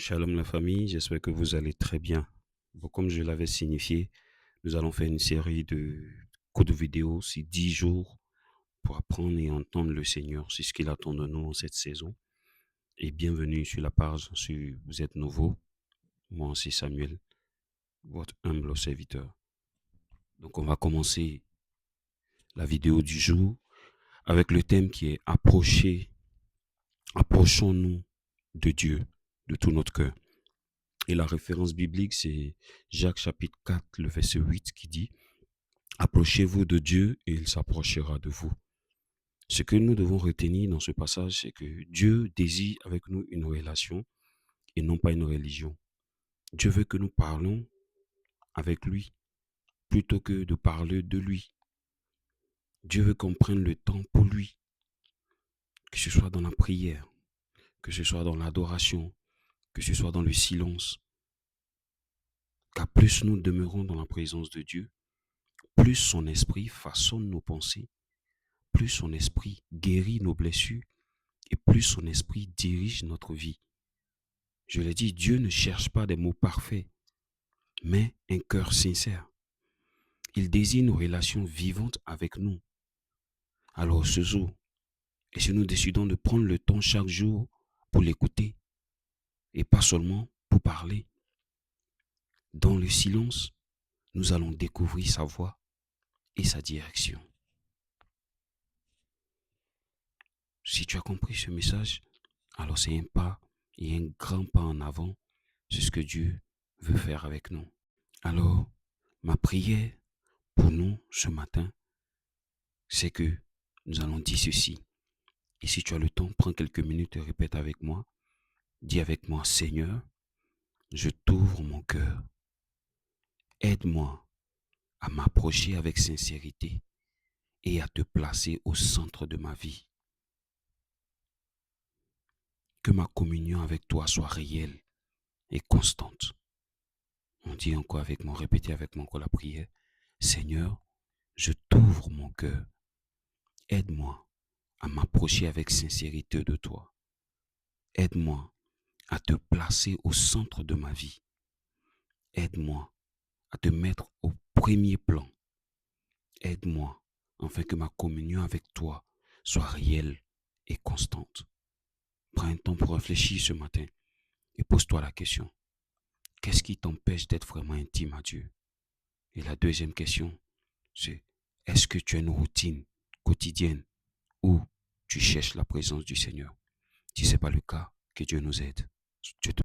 Shalom la famille, j'espère que vous allez très bien. Bon, comme je l'avais signifié, nous allons faire une série de courtes vidéos, c'est 10 jours pour apprendre et entendre le Seigneur, c'est ce qu'il attend de nous en cette saison. Et bienvenue sur la page, si vous êtes nouveau, moi c'est Samuel, votre humble serviteur. Donc on va commencer la vidéo du jour avec le thème qui est approchons-nous de Dieu de tout notre cœur. Et la référence biblique, c'est Jacques chapitre 4, le verset 8 qui dit « Approchez-vous de Dieu et il s'approchera de vous ». Ce que nous devons retenir dans ce passage, c'est que Dieu désire avec nous une relation et non pas une religion. Dieu veut que nous parlons avec lui plutôt que de parler de lui. Dieu veut qu'on prenne le temps pour lui, que ce soit dans la prière, que ce soit dans l'adoration, que ce soit dans le silence. Car plus nous demeurons dans la présence de Dieu, plus son esprit façonne nos pensées, plus son esprit guérit nos blessures et plus son esprit dirige notre vie. Je l'ai dit, Dieu ne cherche pas des mots parfaits, mais un cœur sincère. Il désire une relation vivante avec nous. Alors ce jour, et si nous décidons de prendre le temps chaque jour pour l'écouter, et pas seulement pour parler, dans le silence, nous allons découvrir sa voix et sa direction. Si tu as compris ce message, alors c'est un pas et un grand pas en avant. C'est ce que Dieu veut faire avec nous. Alors, ma prière pour nous ce matin, c'est que nous allons dire ceci. Et si tu as le temps, prends quelques minutes et répète avec moi. Dis avec moi, Seigneur, je t'ouvre mon cœur. Aide-moi à m'approcher avec sincérité et à te placer au centre de ma vie. Que ma communion avec toi soit réelle et constante. On dit encore avec moi, répétez avec moi encore la prière. Seigneur, je t'ouvre mon cœur. Aide-moi à m'approcher avec sincérité de toi. Aide-moi à te placer au centre de ma vie. Aide-moi à te mettre au premier plan. Aide-moi afin que ma communion avec toi soit réelle et constante. Prends un temps pour réfléchir ce matin et pose-toi la question. Qu'est-ce qui t'empêche d'être vraiment intime à Dieu? Et la deuxième question, c'est est-ce que tu as une routine quotidienne où tu cherches la présence du Seigneur? Si ce n'est pas le cas, que Dieu nous aide.